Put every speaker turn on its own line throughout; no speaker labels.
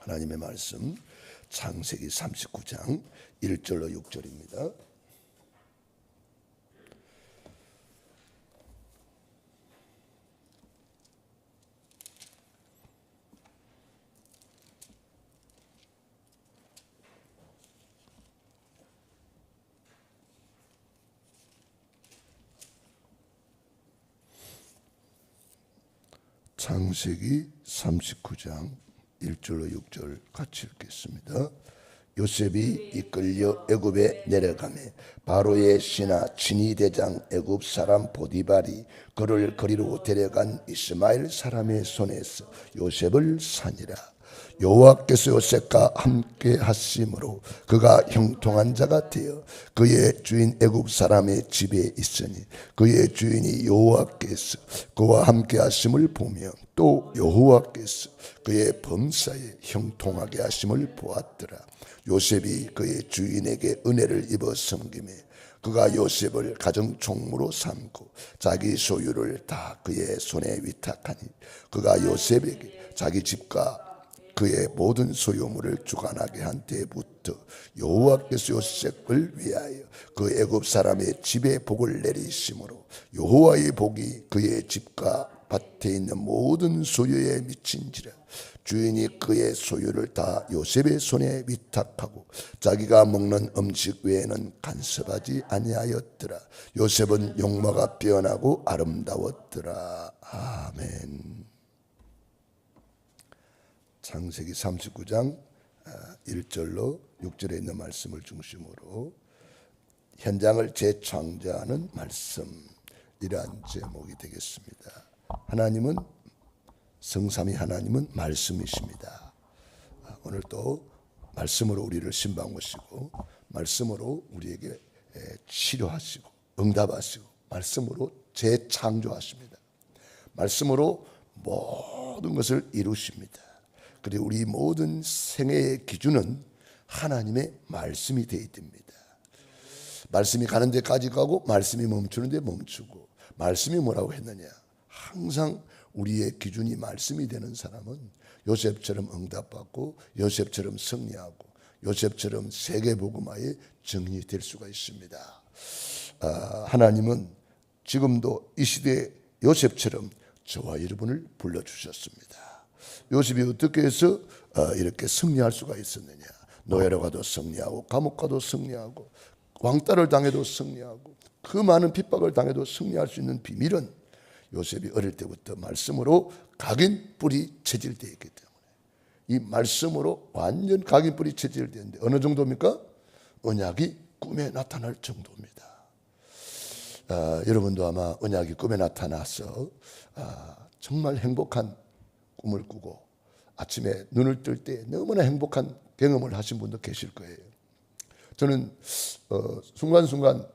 하나님의 말씀 창세기 39장 1절로 6절입니다. 창세기 39장 1절로 6절 같이 읽겠습니다. 요셉이 이끌려 애굽에 내려가매 바로의 신하 친위 대장 애굽 사람 보디발이 그를 거리로 데려간 이스마엘 사람의 손에서 요셉을 산이라. 여호와께서 요셉과 함께 하심으로 그가 형통한 자가 되어 그의 주인 애굽 사람의 집에 있으니 그의 주인이 여호와께서 그와 함께 하심을 보며 또 여호와께서 그의 범사에 형통하게 하심을 보았더라. 요셉이 그의 주인에게 은혜를 입어 섬기며 그가 요셉을 가정 총무로 삼고 자기 소유를 다 그의 손에 위탁하니 그가 요셉에게 자기 집과 그의 모든 소유물을 주관하게 한 때부터 여호와께서 요셉을 위하여 그 애굽 사람의 집에 복을 내리심으로 여호와의 복이 그의 집과 밭에 있는 모든 소유에 미친지라. 주인이 그의 소유를 다 요셉의 손에 위탁하고 자기가 먹는 음식 외에는 간섭하지 아니하였더라. 요셉은 용모가 빼어나고 아름다웠더라. 아멘. 창세기 39장 1절로 6절에 있는 말씀을 중심으로 현장을 재창조하는 말씀이란 제목이 되겠습니다. 하나님은 성삼위 하나님은 말씀이십니다. 오늘 또 말씀으로 우리를 신방하시고 말씀으로 우리에게 치료하시고 응답하시고 말씀으로 재창조하십니다. 말씀으로 모든 것을 이루십니다. 그리고 우리 모든 생애의 기준은 하나님의 말씀이 되어 있답니다. 말씀이 가는 데까지 가고 말씀이 멈추는 데 멈추고 말씀이 뭐라고 했느냐. 항상 우리의 기준이 말씀이 되는 사람은 요셉처럼 응답받고 요셉처럼 승리하고 요셉처럼 세계복음화의 증인이 될 수가 있습니다. 하나님은 지금도 이 시대에 요셉처럼 저와 여러분을 불러주셨습니다. 요셉이 어떻게 해서 이렇게 승리할 수가 있었느냐. 노예로 가도 승리하고 감옥 가도 승리하고 왕따를 당해도 승리하고 그 많은 핍박을 당해도 승리할 수 있는 비밀은 요셉이 어릴 때부터 말씀으로 각인 뿌리 체질되어 있기 때문에 이 말씀으로 완전 각인 뿌리 체질되는데 어느 정도입니까? 언약이 꿈에 나타날 정도입니다. 여러분도 아마 언약이 꿈에 나타나서 정말 행복한 꿈을 꾸고 아침에 눈을 뜰 때 너무나 행복한 경험을 하신 분도 계실 거예요. 저는 순간순간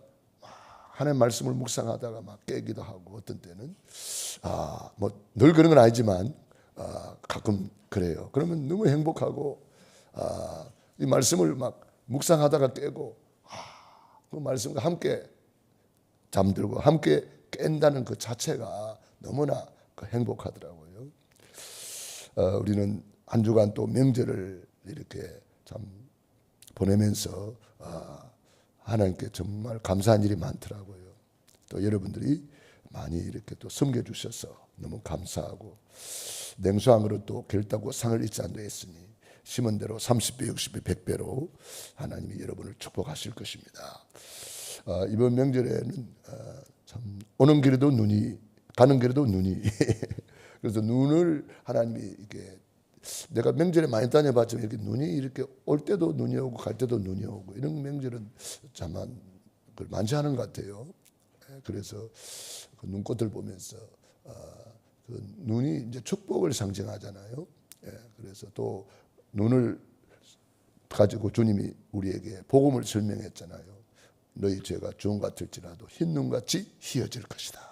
하나님 말씀을 묵상하다가 막 깨기도 하고 어떤 때는 뭐 늘 그런 건 아니지만 가끔 그래요. 그러면 너무 행복하고 이 말씀을 막 묵상하다가 깨고 그 말씀과 함께 잠들고 함께 깬다는 그 자체가 너무나 행복하더라고요. 우리는 한 주간 또 명절을 이렇게 참 보내면서 하나님께 정말 감사한 일이 많더라고요. 또 여러분들이 많이 이렇게 또 섬겨주셔서 너무 감사하고 냉수 한 그릇 또 결다고 상을 잊지 않도 했으니 심은 대로 30배, 60배, 100배로 하나님이 여러분을 축복하실 것입니다. 이번 명절에는 참 오는 길에도 눈이 가는 길에도 눈이 그래서 눈을 하나님이 이렇게 내가 명절에 많이 다녀봤지만 이렇게 눈이 이렇게 올 때도 눈이 오고 갈 때도 눈이 오고 이런 명절은 참 많지 않은 것 같아요. 그래서 그 눈꽃을 보면서 그 눈이 이제 축복을 상징하잖아요. 그래서 또 눈을 가지고 주님이 우리에게 복음을 설명했잖아요. 너희 죄가 주홍 같을지라도 흰 눈같이 희어질 것이다.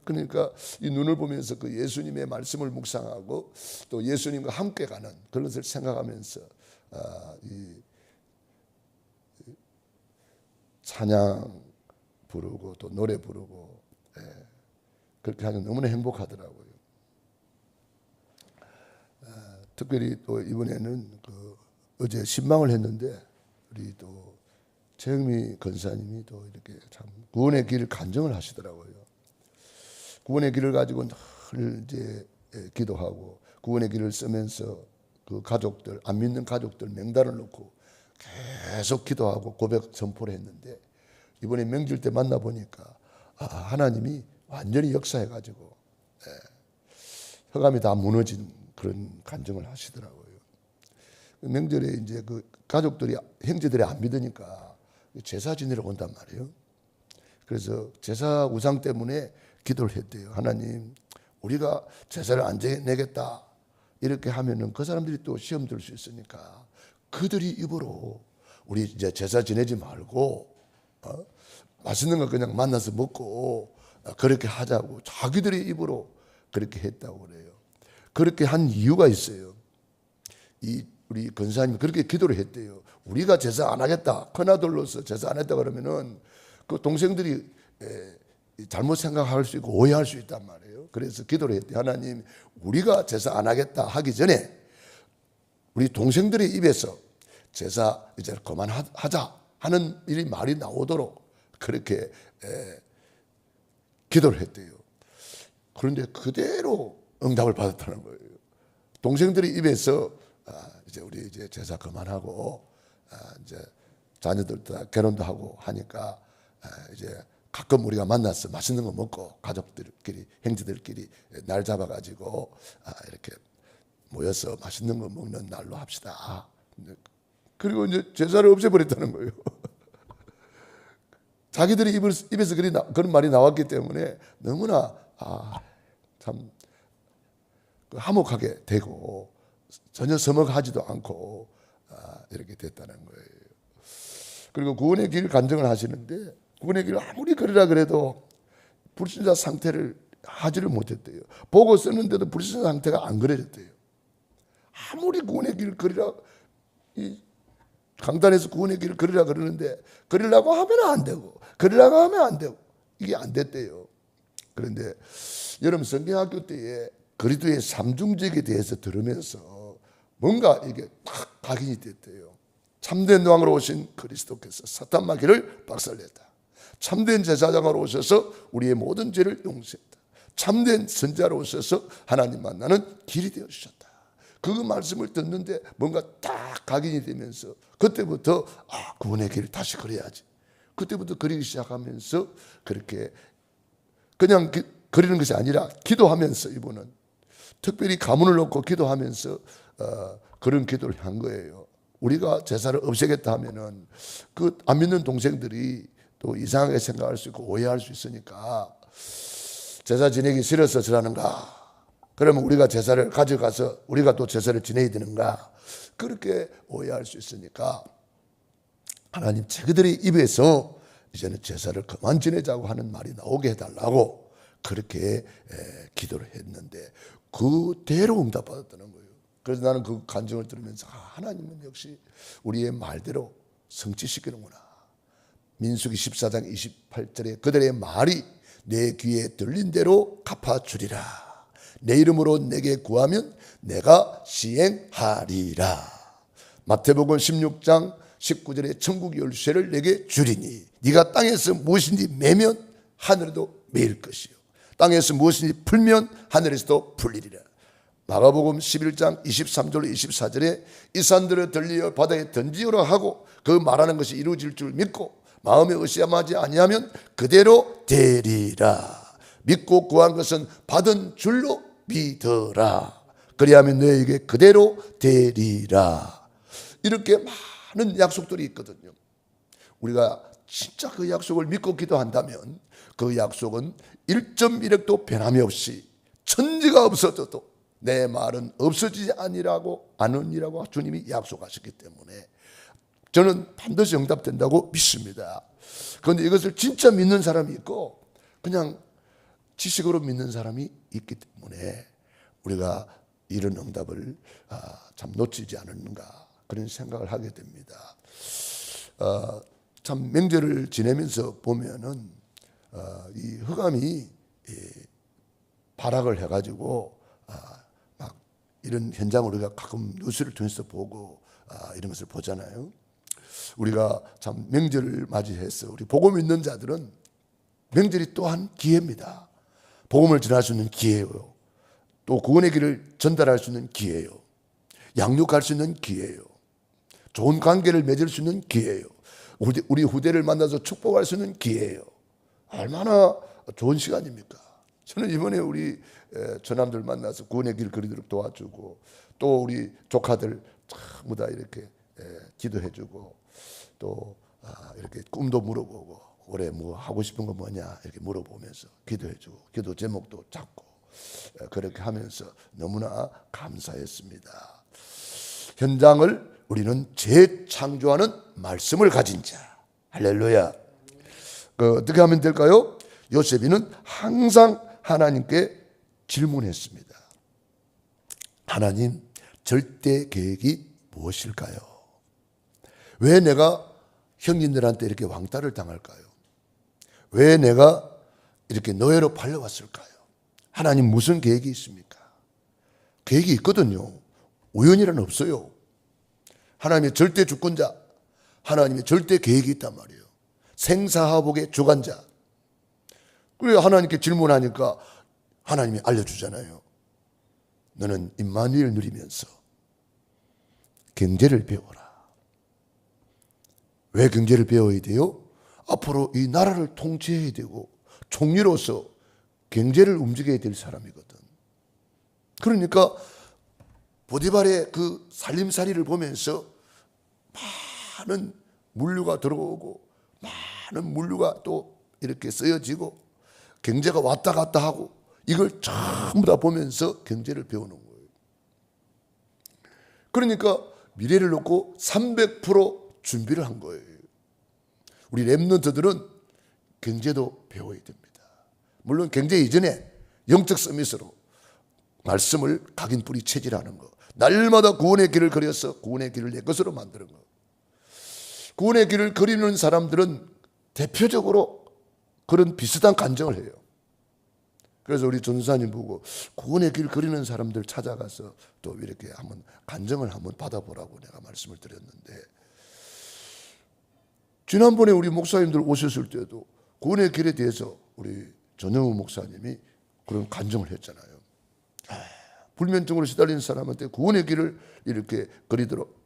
그러니까 이 눈을 보면서 그 예수님의 말씀을 묵상하고 또 예수님과 함께 가는 그런 것을 생각하면서 이 찬양 부르고 또 노래 부르고 그렇게 하면 너무나 행복하더라고요. 특별히 또 이번에는 어제 신방을 했는데 우리 또 최영미 권사님이 또 이렇게 참 구원의 길 간증을 하시더라고요. 구원의 길을 가지고 늘 이제 기도하고 구원의 길을 쓰면서 그 가족들, 안 믿는 가족들 명단을 놓고 계속 기도하고 고백 선포를 했는데 이번에 명절 때 만나 보니까 하나님이 완전히 역사해가지고 흑암이 다 무너진 그런 간증을 하시더라고요. 명절에 이제 그 가족들이 형제들이 안 믿으니까 제사 지내러 온단 말이에요. 그래서 제사 우상 때문에 기도를 했대요. 하나님, 우리가 제사를 안 지내겠다 이렇게 하면은 그 사람들이 또 시험 들 수 있으니까 그들이 입으로 우리 이제 제사 지내지 말고 맛있는 거 그냥 만나서 먹고 그렇게 하자고 자기들이 입으로 그렇게 했다고 그래요. 그렇게 한 이유가 있어요. 우리 권사님이 그렇게 기도를 했대요. 우리가 제사 안 하겠다, 큰아들로서 제사 안 했다 그러면은 그 동생들이 잘못 생각할 수 있고 오해할 수 있단 말이에요. 그래서 기도를 했대요. 하나님, 우리가 제사 안 하겠다 하기 전에 우리 동생들의 입에서 제사 이제 그만하자 하는 일이 말이 나오도록 그렇게 기도를 했대요. 그런데 그대로 응답을 받았다는 거예요. 동생들의 입에서 이제 우리 이제 제사 그만하고 이제 자녀들도 다 결혼도 하고 하니까 이제 가끔 우리가 만나서 맛있는 거 먹고 가족들끼리 형제들끼리 날 잡아가지고 이렇게 모여서 맛있는 거 먹는 날로 합시다. 그리고 이제 제사를 없애버렸다는 거예요. 자기들이 입에서 그런 말이 나왔기 때문에 너무나 참 화목하게 되고 전혀 서먹하지도 않고 이렇게 됐다는 거예요. 그리고 구원의 길 간증을 하시는데 구원의 길을 아무리 걸으라 그래도 불신자 상태를 하지를 못했대요. 보고 쓰는데도 불신자 상태가 안 그려졌대요. 아무리 구원의 길을 걸으라 강단에서 구원의 길을 걸으라 그러는데 걸으려고 하면 안 되고 걸으려고 하면 안 되고 이게 안 됐대요. 그런데 여러분 성경학교 때에 그리스도의 삼중직에 대해서 들으면서 뭔가 이게 딱 각인이 됐대요. 참된 왕으로 오신 그리스도께서 사탄 마귀를 박살냈다. 참된 제사장으로 오셔서 우리의 모든 죄를 용서했다. 참된 선자로 오셔서 하나님 만나는 길이 되어주셨다. 그 말씀을 듣는데 뭔가 딱 각인이 되면서 그때부터 구원의 길을 다시 걸어야지. 그때부터 그리기 시작하면서 그렇게 그냥 그리는 것이 아니라 기도하면서 이분은 특별히 가문을 놓고 기도하면서 그런 기도를 한 거예요. 우리가 제사를 없애겠다 하면은 그 안 믿는 동생들이 또 이상하게 생각할 수 있고 오해할 수 있으니까 제사 지내기 싫어서 저러는가? 그러면 우리가 제사를 가져가서 우리가 또 제사를 지내야 되는가? 그렇게 오해할 수 있으니까 하나님 자기들의 입에서 이제는 제사를 그만 지내자고 하는 말이 나오게 해달라고 그렇게 기도를 했는데 그대로 응답받았다는 거예요. 그래서 나는 그 간증을 들으면서 하나님은 역시 우리의 말대로 성취시키는구나. 민수기 14장 28절에 그들의 말이 내 귀에 들린 대로 갚아주리라. 내 이름으로 내게 구하면 내가 시행하리라. 마태복음 16장 19절에 천국 열쇠를 내게 주리니 네가 땅에서 무엇인지 매면 하늘에도 매일 것이요 땅에서 무엇인지 풀면 하늘에서도 풀리리라. 마가복음 11장 23절 24절에 이 산들을 들리어 바다에 던지어라 하고 그 말하는 것이 이루어질 줄 믿고 마음에 의심하지 아니하면 그대로 되리라. 믿고 구한 것은 받은 줄로 믿어라. 그리하면 너에게 그대로 되리라. 이렇게 많은 약속들이 있거든요. 우리가 진짜 그 약속을 믿고 기도한다면 그 약속은 1.1획도 변함이 없이 천지가 없어져도 내 말은 없어지지 않으리라고 주님이 약속하셨기 때문에 저는 반드시 응답된다고 믿습니다. 그런데 이것을 진짜 믿는 사람이 있고 그냥 지식으로 믿는 사람이 있기 때문에 우리가 이런 응답을 참 놓치지 않았는가 그런 생각을 하게 됩니다. 참 명절을 지내면서 보면은 이 흑암이 발악을 해가지고 막 이런 현장을 우리가 가끔 뉴스를 통해서 보고 이런 것을 보잖아요. 우리가 참 명절을 맞이해서 우리 복음 있는 자들은 명절이 또한 기회입니다. 복음을 전할 수 있는 기회예요. 또 구원의 길을 전달할 수 있는 기회예요. 양육할 수 있는 기회예요. 좋은 관계를 맺을 수 있는 기회예요. 우리 후대를 만나서 축복할 수 있는 기회예요. 얼마나 좋은 시간입니까? 저는 이번에 우리 처남들 만나서 구원의 길 그리도록 도와주고, 또 우리 조카들 전부 다 이렇게 기도해주고, 또 이렇게 꿈도 물어보고, 올해 뭐 하고 싶은 거 뭐냐 이렇게 물어보면서 기도해주고, 기도 제목도 잡고, 그렇게 하면서 너무나 감사했습니다. 현장을 우리는 재창조하는 말씀을 가진 자. 할렐루야. 어떻게 하면 될까요? 요셉이는 항상 하나님께 질문했습니다. 하나님, 절대 계획이 무엇일까요? 왜 내가 형님들한테 이렇게 왕따를 당할까요? 왜 내가 이렇게 노예로 팔려왔을까요? 하나님 무슨 계획이 있습니까? 계획이 있거든요. 우연이란 없어요. 하나님의 절대 주권자, 하나님의 절대 계획이 있단 말이에요. 생사화복의 주관자. 그래서 하나님께 질문하니까 하나님이 알려주잖아요. 너는 임마누엘 누리면서 경제를 배워라. 왜 경제를 배워야 돼요? 앞으로 이 나라를 통치해야 되고 총리로서 경제를 움직여야 될 사람이거든. 그러니까 보디발의 그 살림살이를 보면서 많은 물류가 들어오고 많은 물류가 또 이렇게 쓰여지고 경제가 왔다 갔다 하고 이걸 전부 다 보면서 경제를 배우는 거예요. 그러니까 미래를 놓고 300% 준비를 한 거예요. 우리 랩런트들은 경제도 배워야 됩니다. 물론 경제 이전에 영적 서밋으로 말씀을 각인 뿌리 체질하는 거, 날마다 구원의 길을 그려서 구원의 길을 내 것으로 만드는 거. 구원의 길을 그리는 사람들은 대표적으로 그런 비슷한 간증을 해요. 그래서 우리 전사님 보고 구원의 길 그리는 사람들 찾아가서 또 이렇게 한번 간증을 한번 받아보라고 내가 말씀을 드렸는데, 지난번에 우리 목사님들 오셨을 때도 구원의 길에 대해서 우리 전영우 목사님이 그런 간증을 했잖아요. 불면증으로 시달리는 사람한테 구원의 길을 이렇게 그리도록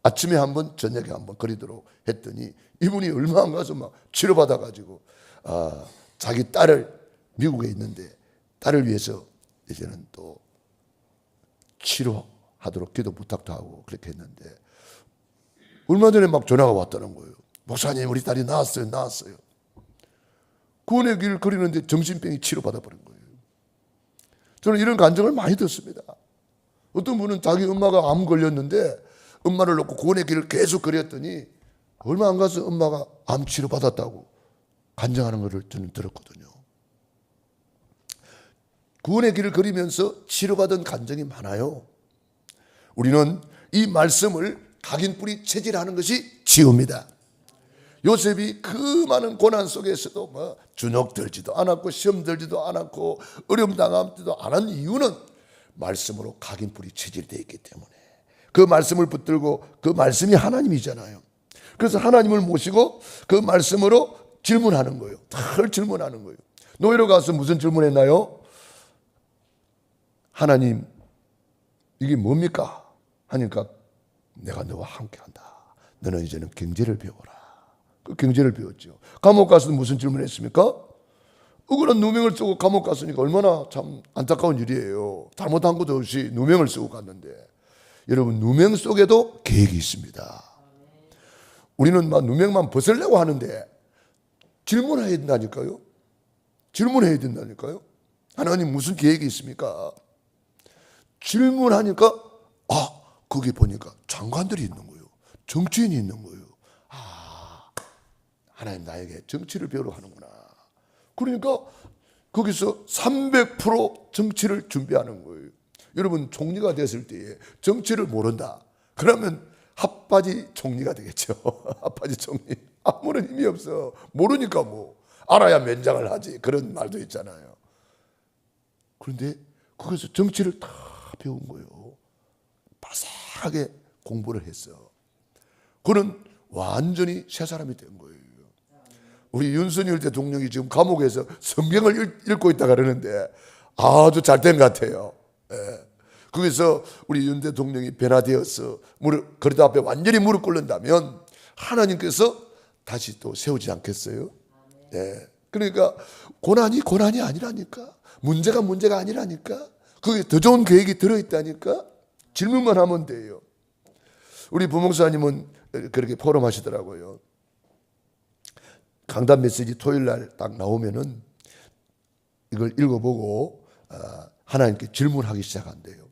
아침에 한번 저녁에 한번 그리도록 했더니 이분이 얼마 안 가서 막 치료받아가지고 자기 딸을 미국에 있는데 딸을 위해서 이제는 또 치료하도록 기도 부탁도 하고 그렇게 했는데, 얼마 전에 막 전화가 왔다는 거예요. 목사님, 우리 딸이 나았어요. 구원의 길을 그리는데 정신병이 치료받아버린 거예요. 저는 이런 간증을 많이 듣습니다. 어떤 분은 자기 엄마가 암 걸렸는데 엄마를 놓고 구원의 길을 계속 그렸더니 얼마 안 가서 엄마가 암 치료받았다고 간증하는 것을 저는 들었거든요. 구원의 길을 그리면서 치료받은 간증이 많아요. 우리는 이 말씀을 각인 뿌리 체질하는 것이 지혜입니다. 요셉이 그 많은 고난 속에서도 주눅 들지도 않았고 시험 들지도 않았고 어려움 당하지도 않은 이유는 말씀으로 각인 뿌리 체질되어 있기 때문에, 그 말씀을 붙들고 그 말씀이 하나님이잖아요. 그래서 하나님을 모시고 그 말씀으로 질문하는 거예요. 늘 질문하는 거예요. 노예로 가서 무슨 질문했나요? 하나님, 이게 뭡니까? 하니까 내가 너와 함께한다. 너는 이제는 경제를 배워라. 그 경제를 배웠죠. 감옥 가서 무슨 질문을 했습니까? 억울한 누명을 쓰고 감옥 갔으니까 얼마나 참 안타까운 일이에요. 잘못한 것도 없이 누명을 쓰고 갔는데, 여러분, 누명 속에도 계획이 있습니다. 우리는 막 누명만 벗으려고 하는데 질문해야 된다니까요. 질문해야 된다니까요. 하나님 무슨 계획이 있습니까? 질문하니까 거기 보니까 장관들이 있는 거예요. 정치인이 있는 거예요. 하나님 나에게 정치를 배우러 하는구나. 그러니까 거기서 300% 정치를 준비하는 거예요. 여러분, 총리가 됐을 때에 정치를 모른다. 그러면 핫바지 총리가 되겠죠. 핫바지 총리. 아무런 힘이 없어. 모르니까 뭐 알아야 면장을 하지. 그런 말도 있잖아요. 그런데 거기서 정치를 다 배운 거예요. 자세하게 공부를 했어. 그는 완전히 새 사람이 된 거예요. 우리 윤석열 대통령이 지금 감옥에서 성경을 읽고 있다 그러는데 아주 잘 된 것 같아요. 예. 거기서 우리 윤 대통령이 변화되어서 그리도 앞에 완전히 무릎 꿇는다면 하나님께서 다시 또 세우지 않겠어요? 예. 그러니까 고난이 아니라니까. 문제가 아니라니까. 거기에 더 좋은 계획이 들어있다니까. 질문만 하면 돼요. 우리 부목사님은 그렇게 포럼하시더라고요. 강단 메시지 토요일 날 딱 나오면은 이걸 읽어보고 하나님께 질문하기 시작한대요.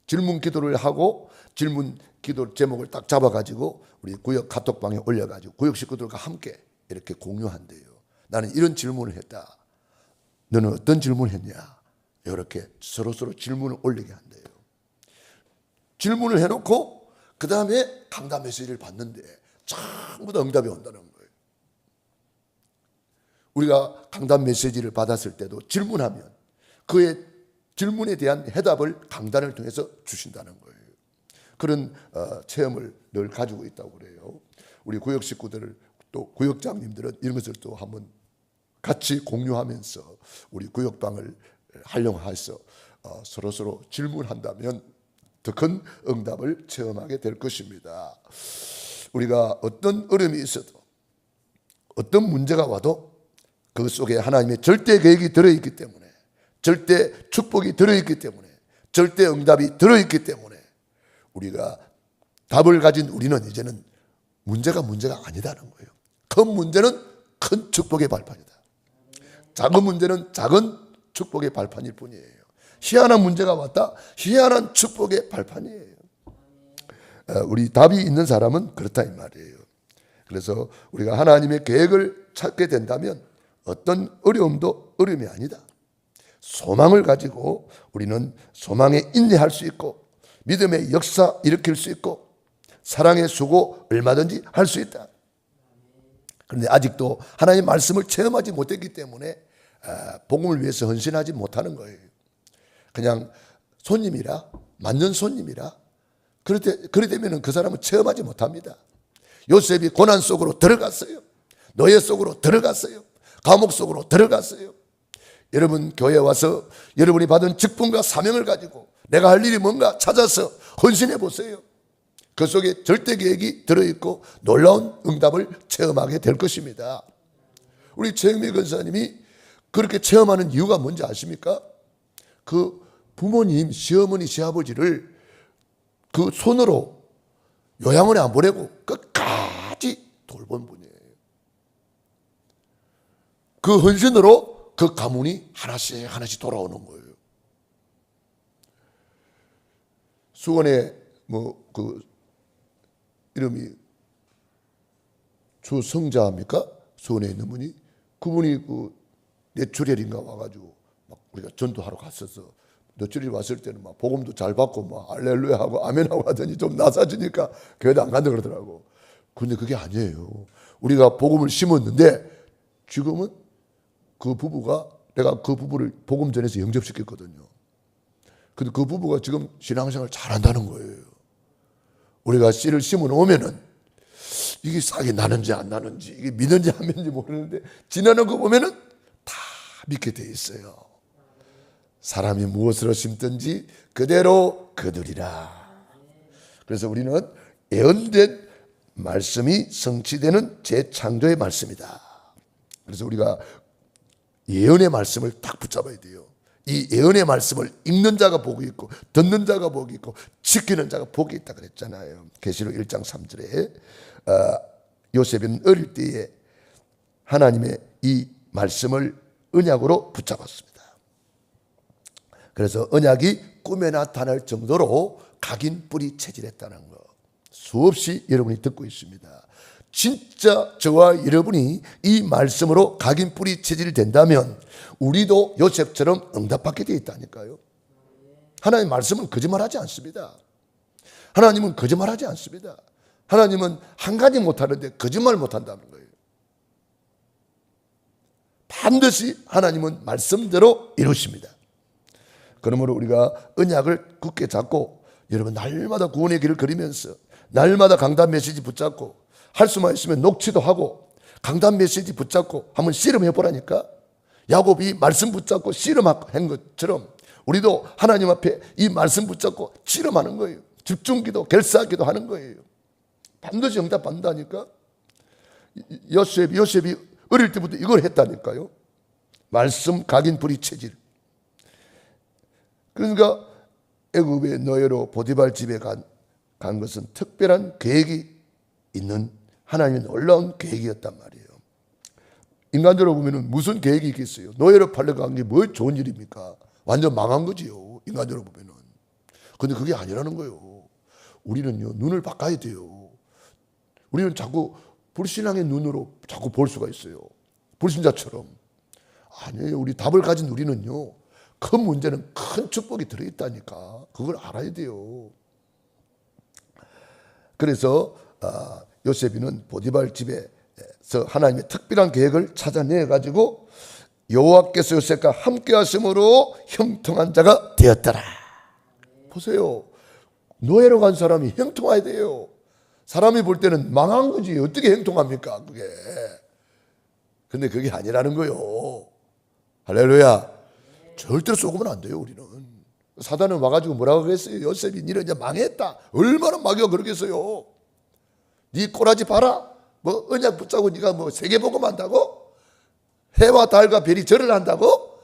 질문 기도를 하고 질문 기도 제목을 딱 잡아가지고 우리 구역 카톡방에 올려가지고 구역 식구들과 함께 이렇게 공유한대요. 나는 이런 질문을 했다. 너는 어떤 질문을 했냐? 이렇게 서로 질문을 올리게 한대요. 질문을 해놓고 그 다음에 강단 메시지를 받는데 전부 다 응답이 온다는 거예요. 우리가 강단 메시지를 받았을 때도 질문하면 그의 질문에 대한 해답을 강단을 통해서 주신다는 거예요. 그런 체험을 늘 가지고 있다고 그래요. 우리 구역 식구들 또 구역장님들은 이런 것을 또 한번 같이 공유하면서 우리 구역방을 활용해서 서로 질문한다면 더 큰 응답을 체험하게 될 것입니다. 우리가 어떤 어려움이 있어도 어떤 문제가 와도 그 속에 하나님의 절대 계획이 들어있기 때문에 절대 축복이 들어있기 때문에 절대 응답이 들어있기 때문에 우리가 답을 가진 우리는 이제는 문제가 아니다는 거예요. 큰 문제는 큰 축복의 발판이다. 작은 문제는 작은 축복의 발판일 뿐이에요. 희한한 문제가 왔다. 희한한 축복의 발판이에요. 우리 답이 있는 사람은 그렇다 이 말이에요. 그래서 우리가 하나님의 계획을 찾게 된다면 어떤 어려움도 어려움이 아니다. 소망을 가지고 우리는 소망에 인내할 수 있고 믿음의 역사 일으킬 수 있고 사랑의 수고 얼마든지 할 수 있다. 그런데 아직도 하나님의 말씀을 체험하지 못했기 때문에 복음을 위해서 헌신하지 못하는 거예요. 그냥 손님이라 만년 손님이라 그래 되면 그 사람은 체험하지 못합니다. 요셉이 고난 속으로 들어갔어요. 노예 속으로 들어갔어요. 감옥 속으로 들어갔어요. 여러분 교회에 와서 여러분이 받은 직분과 사명을 가지고 내가 할 일이 뭔가 찾아서 헌신해 보세요. 그 속에 절대 계획이 들어있고 놀라운 응답을 체험하게 될 것입니다. 우리 최영미 권사님이 그렇게 체험하는 이유가 뭔지 아십니까? 그 부모님, 시어머니, 시아버지를 그 손으로 요양원에 안 보내고 끝까지 돌본 분이에요. 그 헌신으로 그 가문이 하나씩 돌아오는 거예요. 수원에 그 이름이 주성자입니까? 수원에 있는 분이 그분이 그 뇌출혈인가 와가지고 막 우리가 전도하러 갔었어. 뇌출혈이 왔을 때는 막 복음도 잘 받고 막 알렐루야 하고 아멘하고 하더니 좀 나사지니까 교회도 안 간다 그러더라고. 그런데 그게 아니에요. 우리가 복음을 심었는데 지금은 그 부부가 내가 그 부부를 복음 전에서 영접시켰거든요. 근데 그 부부가 지금 신앙생활 잘한다는 거예요. 우리가 씨를 심어 놓으면은 이게 싹이 나는지 안 나는지 이게 믿는지 안 믿는지 모르는데 지나는 거 보면은 다 믿게 돼 있어요. 사람이 무엇으로 심든지 그대로 거두리라. 그래서 우리는 예언된 말씀이 성취되는 재창조의 말씀이다. 그래서 우리가 예언의 말씀을 딱 붙잡아야 돼요. 이 예언의 말씀을 읽는 자가 복이 있고 듣는 자가 복이 있고 지키는 자가 복이 있다 그랬잖아요. 계시록 1장 3절에 요셉은 어릴 때에 하나님의 이 말씀을 언약으로 붙잡았습니다. 그래서 언약이 꿈에 나타날 정도로 각인 뿌리 체질했다는 거 수없이 여러분이 듣고 있습니다. 진짜 저와 여러분이 이 말씀으로 각인 뿌리 체질이 된다면 우리도 요셉처럼 응답받게 되어 있다니까요. 하나님의 말씀은 거짓말하지 않습니다. 하나님은 거짓말하지 않습니다. 하나님은 한 가지 못하는데 거짓말 못한다는 거예요. 반드시 하나님은 말씀대로 이루십니다. 그러므로 우리가 언약을 굳게 잡고 여러분 날마다 구원의 길을 걸으면서 날마다 강단 메시지 붙잡고 할 수만 있으면 녹취도 하고 강단 메시지 붙잡고 한번 씨름해 보라니까. 야곱이 말씀 붙잡고 씨름한 것처럼 우리도 하나님 앞에 이 말씀 붙잡고 씨름하는 거예요. 집중기도 결사기도 하는 거예요. 반드시 응답 받는다니까. 요셉이 어릴 때부터 이걸 했다니까요. 말씀 각인 불이 체질. 그러니까 애굽의 노예로 보디발 집에 간 것은 특별한 계획이 있는 하나님의 놀라운 계획이었단 말이에요. 인간적으로 보면 무슨 계획이 있겠어요? 노예로 팔려간 게 뭐 좋은 일입니까? 완전 망한 거지요. 인간적으로 보면. 근데 그게 아니라는 거예요. 우리는요, 눈을 바꿔야 돼요. 우리는 자꾸 불신앙의 눈으로 자꾸 볼 수가 있어요. 불신자처럼. 아니에요. 우리 답을 가진 우리는요, 큰 문제는 큰 축복이 들어있다니까. 그걸 알아야 돼요. 그래서 요셉이는 보디발 집에서 하나님의 특별한 계획을 찾아내가지고 여호와께서 요셉과 함께 하심으로 형통한 자가 되었더라. 보세요. 노예로 간 사람이 형통해야 돼요. 사람이 볼 때는 망한 거지. 어떻게 형통합니까? 그게. 근데 그게 아니라는 거예요. 할렐루야. 절대로 쏘으면 안 돼요. 우리는. 사단은 와가지고 뭐라고 그랬어요? 요셉이 니는 이제 망했다. 얼마나 마귀가 그러겠어요. 네 꼬라지 봐라. 뭐 언약 붙잡고 네가 뭐 세계복음 한다고? 해와 달과 별이 절을 한다고?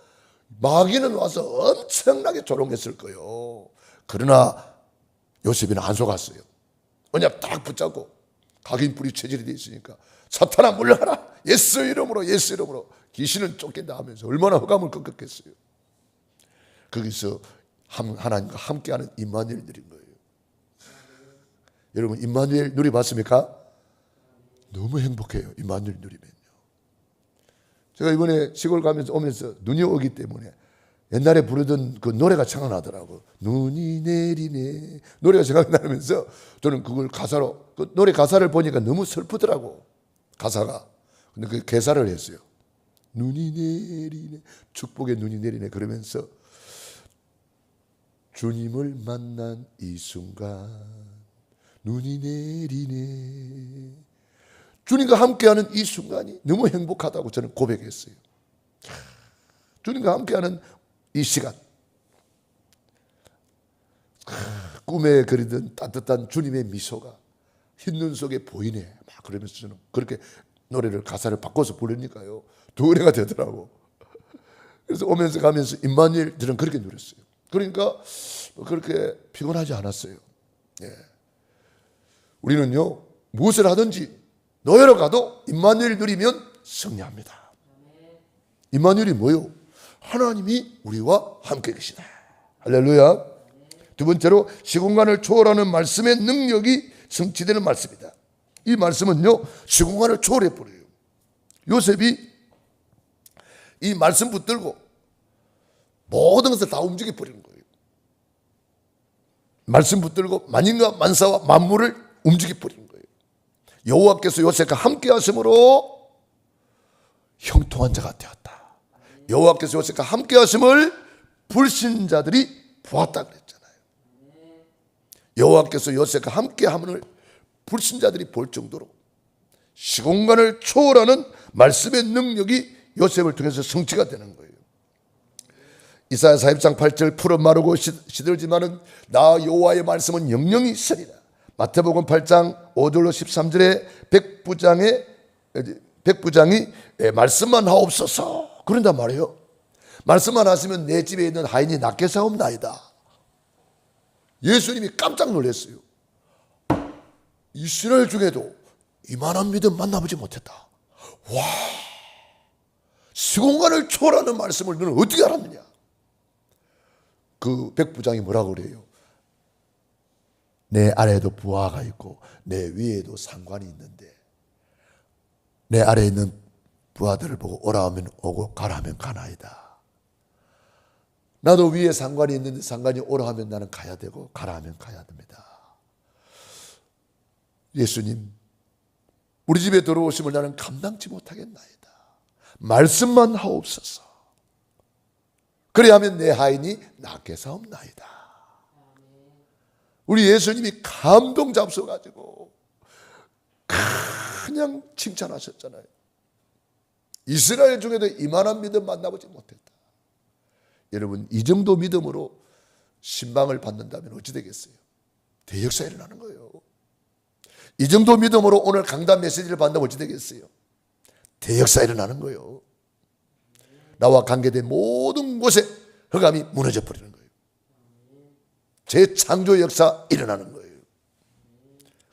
마귀는 와서 엄청나게 조롱했을 거예요. 그러나 요셉이는 안 속았어요. 언약 딱 붙잡고 각인 뿌리 체질이 돼 있으니까 사탄아 물러가라. 예수 이름으로 예수 이름으로 귀신은 쫓긴다 하면서 얼마나 흑암을 꺾었겠어요. 거기서 하나님과 함께하는 임마누엘 누린 거예요. 여러분 임마누엘 누려봤습니까? 너무 행복해요. 임마누엘 누리면요. 제가 이번에 시골 가면서 오면서 눈이 오기 때문에 옛날에 부르던 그 노래가 생각나더라고. 눈이 내리네. 노래가 생각나면서 저는 그걸 가사로, 그 노래 가사를 보니까 너무 슬프더라고. 가사가. 근데 그 개사를 했어요. 눈이 내리네. 축복의 눈이 내리네. 그러면서 주님을 만난 이 순간 눈이 내리네. 주님과 함께하는 이 순간이 너무 행복하다고 저는 고백했어요. 주님과 함께하는 이 시간, 꿈에 그리던 따뜻한 주님의 미소가 흰눈 속에 보이네. 막 그러면서 저는 그렇게 노래를 가사를 바꿔서 부르니까요, 노래가 되더라고. 그래서 오면서 가면서 임마누엘들은 그렇게 누렸어요. 그러니까 그렇게 피곤하지 않았어요. 예. 우리는요, 무엇을 하든지 노예로 가도 임마누엘 누리면 승리합니다. 임마누엘이 뭐요? 하나님이 우리와 함께 계시다. 할렐루야. 두 번째로 시공간을 초월하는 말씀의 능력이 성취되는 말씀이다. 이 말씀은요, 시공간을 초월해 버려요. 요셉이 이 말씀 붙들고 모든 것을 다 움직여 버리는 거예요. 말씀 붙들고 만인과 만사와 만물을 움직여 버리는 거예요. 여호와께서 요셉과 함께 하심으로 형통한 자가 되었다. 여호와께서 요셉과 함께 하심을 불신자들이 보았다 그랬잖아요. 여호와께서 요셉과 함께 함을 불신자들이 볼 정도로 시공간을 초월하는 말씀의 능력이 요셉을 통해서 성취가 되는 거예요. 이사야 40장 8절 푸른 마르고 시들지만은 나 여호와의 말씀은 영영이 있으리라. 마태복음 8장 5절로 13절에 백부장이 말씀만 하옵소서 그런단 말이에요. 말씀만 하시면 내 집에 있는 하인이 낫게 사옵나이다. 예수님이 깜짝 놀랐어요. 이스라엘 중에도 이만한 믿음 만나보지 못했다. 와, 시공간을 초월하는 말씀을 너는 어떻게 알았느냐. 그 백부장이 뭐라고 그래요? 내 아래에도 부하가 있고 내 위에도 상관이 있는데 내 아래에 있는 부하들을 보고 오라 하면 오고 가라 하면 가나이다. 나도 위에 상관이 있는데 상관이 오라 하면 나는 가야 되고 가라 하면 가야 됩니다. 예수님, 우리 집에 들어오심을 나는 감당치 못하겠나이다. 말씀만 하옵소서. 그래야 하면 내 하인이 낫게 사옵나이다. 우리 예수님이 감동 잡숴가지고 그냥 칭찬하셨잖아요. 이스라엘 중에도 이만한 믿음 만나보지 못했다. 여러분, 이 정도 믿음으로 신방을 받는다면 어찌 되겠어요? 대역사 일어나는 거예요. 이 정도 믿음으로 오늘 강단 메시지를 받는다면 어찌 되겠어요? 대역사 일어나는 거예요. 나와 관계된 모든 곳에 흑암이 무너져 버리는 거예요. 재창조 역사 일어나는 거예요.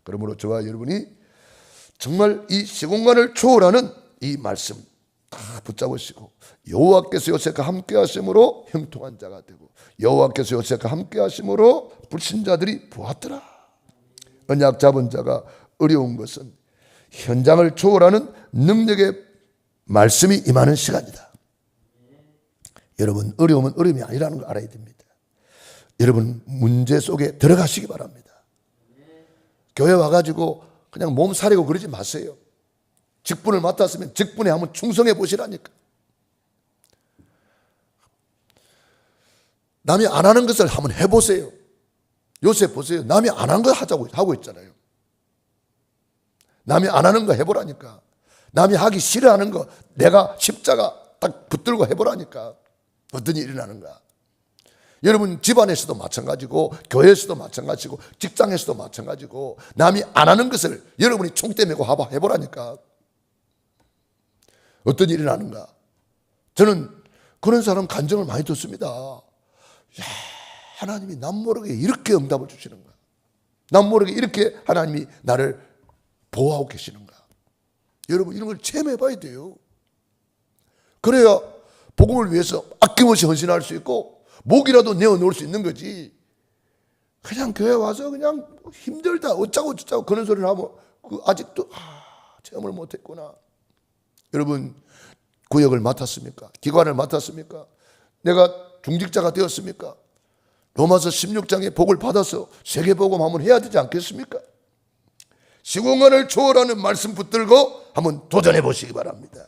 그러므로 저와 여러분이 정말 이 시공간을 초월하는 이 말씀 다 붙잡으시고, 여호와께서 요셉과 함께 하심으로 형통한 자가 되고, 여호와께서 요셉과 함께 하심으로 불신자들이 보았더라. 언약 잡은 자가 어려운 것은 현장을 초월하는 능력의 말씀이 임하는 시간이다. 여러분, 어려움은 어려움이 아니라는 걸 알아야 됩니다. 여러분, 문제 속에 들어가시기 바랍니다. 교회 와가지고 그냥 몸 사리고 그러지 마세요. 직분을 맡았으면 직분에 한번 충성해 보시라니까. 남이 안 하는 것을 한번 해보세요. 요셉 보세요. 남이 안 하는 거 하고 있잖아요. 남이 안 하는 거 해보라니까. 남이 하기 싫어하는 거 내가 십자가 딱 붙들고 해보라니까. 어떤 일이 일어나는가. 여러분, 집안에서도 마찬가지고, 교회에서도 마찬가지고, 직장에서도 마찬가지고, 남이 안 하는 것을 여러분이 총대 메고 해보라니까. 어떤 일이 일어나는가. 저는 그런 사람 간증을 많이 듣습니다. 야, 하나님이 남 모르게 이렇게 응답을 주시는가. 남 모르게 이렇게 하나님이 나를 보호하고 계시는가. 여러분, 이런 걸 체험해 봐야 돼요. 그래야 복음을 위해서 아낌없이 헌신할 수 있고 목이라도 내어놓을 수 있는 거지. 그냥 교회 와서 그냥 힘들다 어쩌고 저쩌고 그런 소리를 하면 아직도 체험을 못했구나. 여러분, 구역을 맡았습니까? 기관을 맡았습니까? 내가 중직자가 되었습니까? 로마서 16장의 복을 받아서 세계복음 한번 해야 되지 않겠습니까? 시공간을 초월하는 말씀 붙들고 한번 도전해 보시기 바랍니다.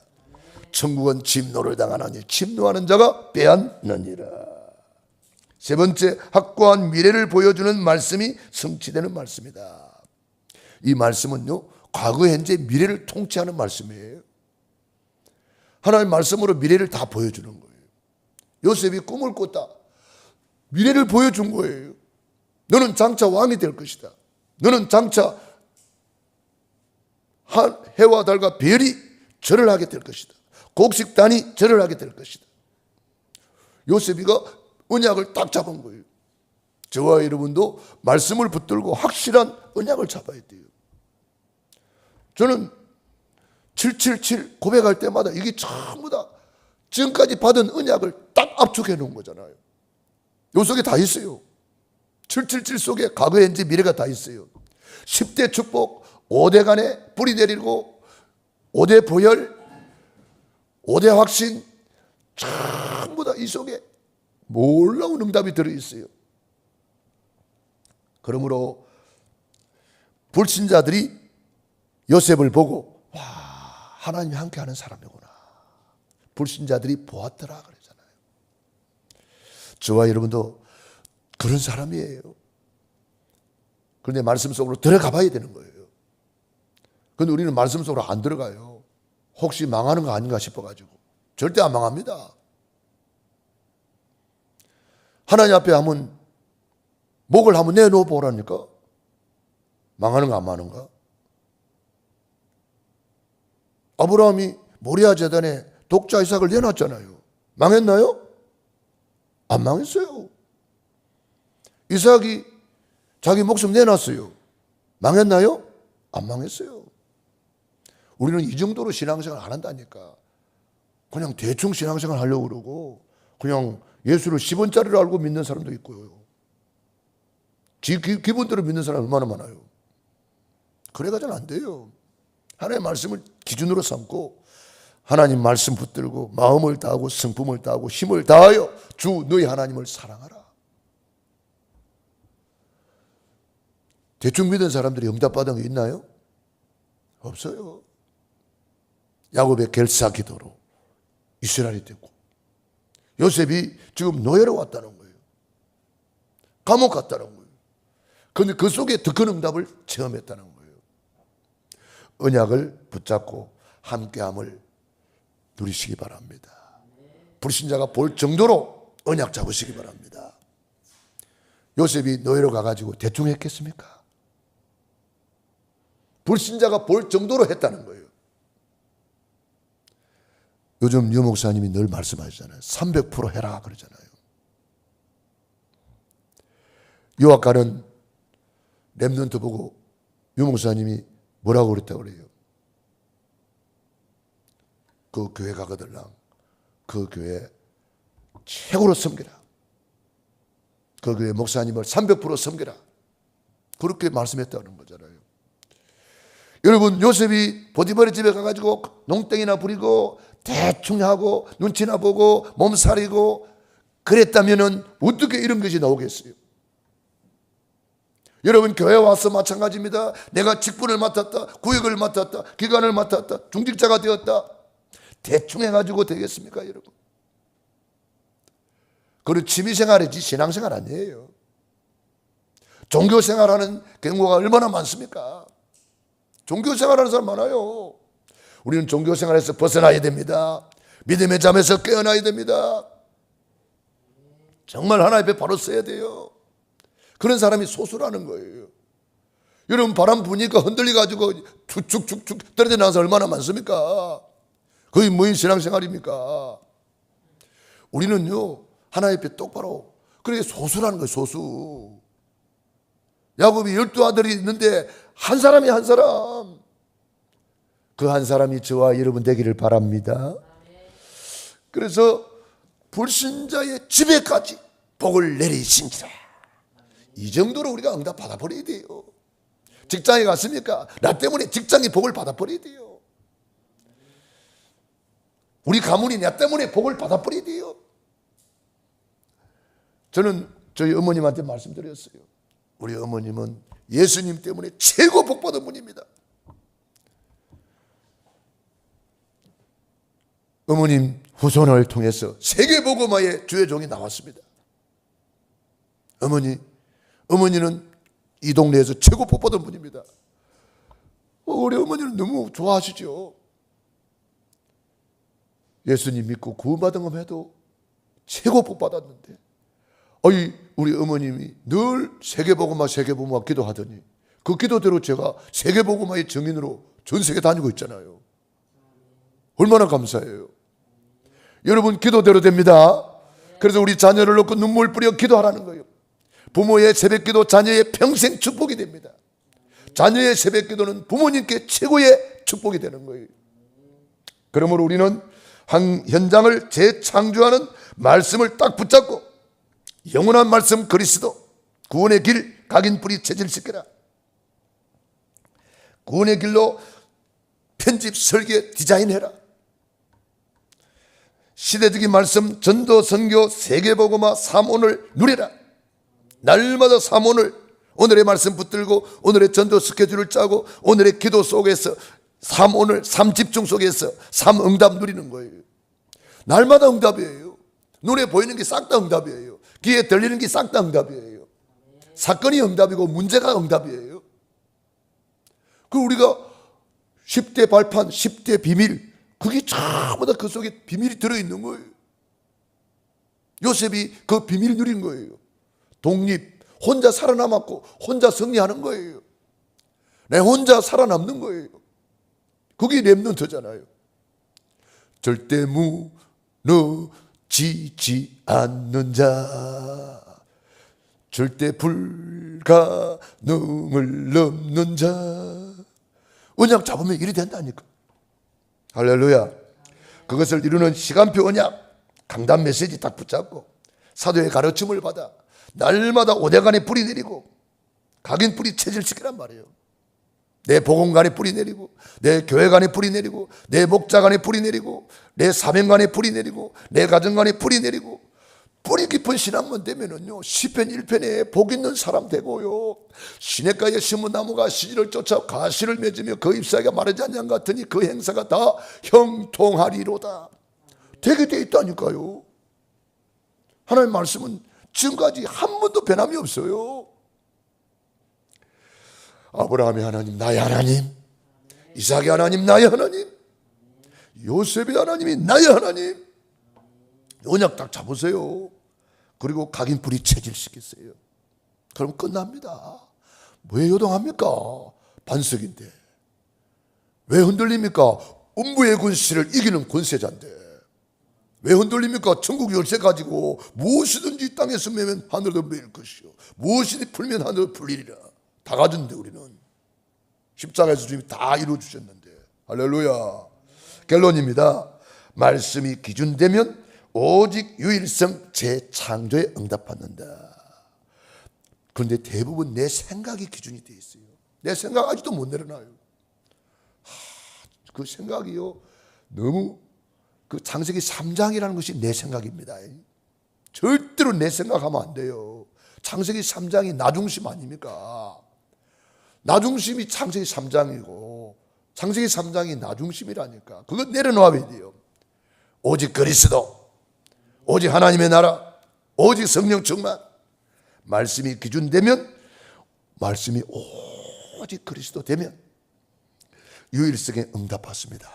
천국은 진노를 당하나니 진노하는 자가 빼앗느니라. 세 번째, 확고한 미래를 보여주는 말씀이 성취되는 말씀이다. 이 말씀은요, 과거, 현재, 미래를 통치하는 말씀이에요. 하나님 말씀으로 미래를 다 보여주는 거예요. 요셉이 꿈을 꿨다. 미래를 보여준 거예요. 너는 장차 왕이 될 것이다. 너는 장차 해와 달과 별이 절을 하게 될 것이다. 곡식단이 절을 하게 될 것이다. 요셉이가 언약을 딱 잡은 거예요. 저와 여러분도 말씀을 붙들고 확실한 언약을 잡아야 돼요. 저는 777 고백할 때마다 이게 전부 다 지금까지 받은 언약을 딱 압축해 놓은 거잖아요. 요 속에 다 있어요. 777 속에 과거, 현재, 미래가 다 있어요. 10대 축복, 5대 간에 뿌리 내리고 5대 보혈, 5대 확신, 전부 다 이 속에 놀라운 응답이 들어있어요. 그러므로 불신자들이 요셉을 보고 와, 하나님이 함께하는 사람이구나. 불신자들이 보았더라 그러잖아요. 저와 여러분도 그런 사람이에요. 그런데 말씀 속으로 들어가 봐야 되는 거예요. 그런데 우리는 말씀 속으로 안 들어가요. 혹시 망하는 거 아닌가 싶어가지고. 절대 안 망합니다. 하나님 앞에 한번 목을 한번 내놓아 보라니까. 망하는 거 안 망하는가? 아브라함이 모리아 제단에 독자 이삭을 내놨잖아요. 망했나요? 안 망했어요. 이삭이 자기 목숨 내놨어요. 망했나요? 안 망했어요. 우리는 이 정도로 신앙생활 안 한다니까. 그냥 대충 신앙생활 하려고 그러고 그냥 예수를 10원짜리로 알고 믿는 사람도 있고요. 기본대로 믿는 사람 얼마나 많아요. 그래가지고는 안 돼요. 하나님의 말씀을 기준으로 삼고 하나님 말씀 붙들고 마음을 다하고 성품을 다하고 힘을 다하여 주 너희 하나님을 사랑하라. 대충 믿은 사람들이 응답받은 게 있나요? 없어요. 야곱의 결사 기도로 이스라엘이 됐고 요셉이 지금 노예로 왔다는 거예요. 감옥 갔다는 거예요. 그런데 그 속에 더 큰 응답을 체험했다는 거예요. 언약을 붙잡고 함께함을 누리시기 바랍니다. 불신자가 볼 정도로 언약 잡으시기 바랍니다. 요셉이 노예로 가가지고 대충 했겠습니까? 불신자가 볼 정도로 했다는 거예요. 요즘 유 목사님이 늘 말씀하시잖아요. 300% 해라 그러잖아요. 유학가는 렘넌트 보고 유 목사님이 뭐라고 그랬다고 그래요? 그 교회 가거들랑 그 교회 최고로 섬기라. 그 교회 목사님을 300% 섬기라. 그렇게 말씀했다는 거잖아요. 여러분, 요셉이 보디발의 집에 가가지고 농땡이나 부리고 대충 하고 눈치나 보고 몸살이고 그랬다면은 어떻게 이런 것이 나오겠어요? 여러분, 교회 와서 마찬가지입니다. 내가 직분을 맡았다, 구역을 맡았다, 기관을 맡았다, 중직자가 되었다. 대충 해가지고 되겠습니까, 여러분? 그건 취미생활이지 신앙생활 아니에요. 종교생활하는 경우가 얼마나 많습니까? 종교생활하는 사람 많아요. 우리는 종교생활에서 벗어나야 됩니다. 믿음의 잠에서 깨어나야 됩니다. 정말 하나님 앞에 바로 서야 돼요. 그런 사람이 소수라는 거예요. 여러분, 바람 부니까 흔들려가지고 축축축축 떨어져 나와서 얼마나 많습니까? 그게 뭐인 신앙생활입니까? 우리는요, 하나님 앞에 똑바로, 그렇게 소수라는 거예요, 소수. 야곱이 12아들이 있는데 한 사람이 한 사람. 그 한 사람이 저와 여러분 되기를 바랍니다. 그래서 불신자의 집에까지 복을 내리신지라. 이 정도로 우리가 응답 받아버려야 돼요. 직장에 갔습니까? 나 때문에 직장이 복을 받아버려야 돼요. 우리 가문이 나 때문에 복을 받아버려야 돼요. 저는 저희 어머님한테 말씀드렸어요. 우리 어머님은 예수님 때문에 최고 복받은 분입니다. 어머님 후손을 통해서 세계복음화의 주의 종이 나왔습니다. 어머니는 이 동네에서 최고 복받은 분입니다. 우리 어머니는 너무 좋아하시죠. 예수님 믿고 구원받은 것만 해도 최고 복받았는데, 우리 어머님이 늘 세계복음화 기도하더니 그 기도대로 제가 세계복음화의 증인으로 전 세계 다니고 있잖아요. 얼마나 감사해요. 여러분, 기도대로 됩니다. 그래서 우리 자녀를 놓고 눈물 뿌려 기도하라는 거예요. 부모의 새벽기도 자녀의 평생 축복이 됩니다. 자녀의 새벽기도는 부모님께 최고의 축복이 되는 거예요. 그러므로 우리는 한 현장을 재창조하는 말씀을 딱 붙잡고 영원한 말씀 그리스도, 구원의 길 각인 뿌리 체질시켜라. 구원의 길로 편집 설계 디자인해라. 시대적인 말씀 전도 선교 세계복음화 삼온을 누리라. 날마다 삼온을, 오늘의 말씀 붙들고 오늘의 전도 스케줄을 짜고 오늘의 기도 속에서 삼온을, 삼집중 속에서 삼응답 누리는 거예요. 날마다 응답이에요. 눈에 보이는 게 싹 다 응답이에요. 귀에 들리는 게 싹 다 응답이에요. 사건이 응답이고 문제가 응답이에요. 그 우리가 10대 발판, 10대 비밀, 그게 전부 다 그 속에 비밀이 들어있는 거예요. 요셉이 그 비밀을 누린 거예요. 독립, 혼자 살아남았고 혼자 승리하는 거예요. 내 혼자 살아남는 거예요. 그게 렘넌트잖아요. 절대 무너지지 않는 자, 절대 불가능을 넘는 자. 언약 잡으면 일이 된다니까. 할렐루야. 그것을 이루는 시간표 언약, 강단 메시지 딱 붙잡고 사도의 가르침을 받아 날마다 오대간에 뿌리 내리고 각인 뿌리 체질시키란 말이에요. 내 복음간에 뿌리 내리고, 내 교회간에 뿌리 내리고, 내 목자간에 뿌리 내리고, 내 사명간에 뿌리 내리고, 내 가정간에 뿌리 내리고. 뿌리 깊은 신앙만 되면은요, 시편 1편에 복 있는 사람 되고요, 시냇가에 심은 나무가 시지를 쫓아 가시를 맺으며 그 잎사귀가 마르지 않는 것 같으니 그 행사가 다 형통하리로다. 되게 돼 있다니까요. 하나님의 말씀은 지금까지 한 번도 변함이 없어요. 아브라함의 하나님 나의 하나님, 이삭의 하나님 나의 하나님, 요셉의 하나님이 나의 하나님. 언약 딱 잡으세요. 그리고 각인뿌리 체질시키세요. 그럼 끝납니다. 왜 요동합니까? 반석인데. 왜 흔들립니까? 음부의 군시를 이기는 권세자인데. 왜 흔들립니까? 천국 열쇠 가지고 무엇이든지 이 땅에서 매면 하늘도 매일 것이요, 무엇이든지 풀면 하늘도 풀리리라. 다 가졌는데 우리는 십자가에서 주님이 다 이루어주셨는데. 할렐루야. 결론입니다. 말씀이 기준되면 오직 유일성 재창조에 응답받는다. 그런데 대부분 내 생각이 기준이 되어 있어요. 내 생각 아직도 못 내려놔요. 그 생각이요, 너무 그 창세기 3장이라는 것이 내 생각입니다. 절대로 내 생각하면 안 돼요. 창세기 3장이 나 중심 아닙니까? 나 중심이 창세기 3장이고 창세기 3장이 나 중심이라니까. 그거 내려놔야 돼요. 오직 그리스도, 오직 하나님의 나라, 오직 성령 충만. 말씀이 기준되면, 말씀이 오직 그리스도 되면 유일성에 응답받습니다.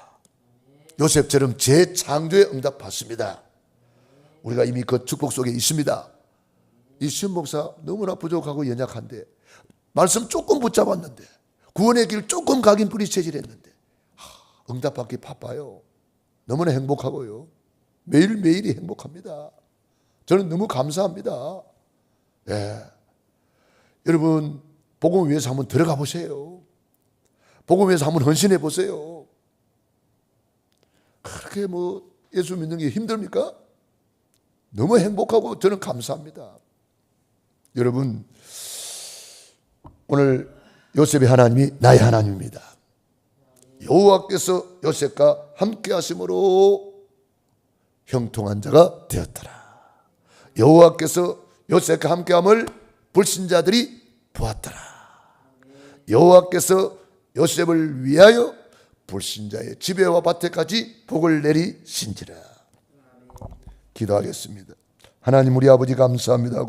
요셉처럼 재창조에 응답받습니다. 우리가 이미 그 축복 속에 있습니다. 이 시험 목사 너무나 부족하고 연약한데 말씀 조금 붙잡았는데, 구원의 길 조금 각인뿌리 체질했는데 응답받기 바빠요. 너무나 행복하고요, 매일매일이 행복합니다. 저는 너무 감사합니다. 예. 여러분, 복음을 위해서 한번 들어가 보세요. 복음을 위해서 한번 헌신해 보세요. 그렇게 예수 믿는 게 힘듭니까? 너무 행복하고 저는 감사합니다. 여러분, 오늘 요셉의 하나님이 나의 하나님입니다. 여호와께서 요셉과 함께 하심으로 형통한 자가 되었더라. 여호와께서 요셉과 함께함을 불신자들이 보았더라. 여호와께서 요셉을 위하여 불신자의 집에와 밭에까지 복을 내리신지라. 기도하겠습니다. 하나님, 우리 아버지 감사합니다.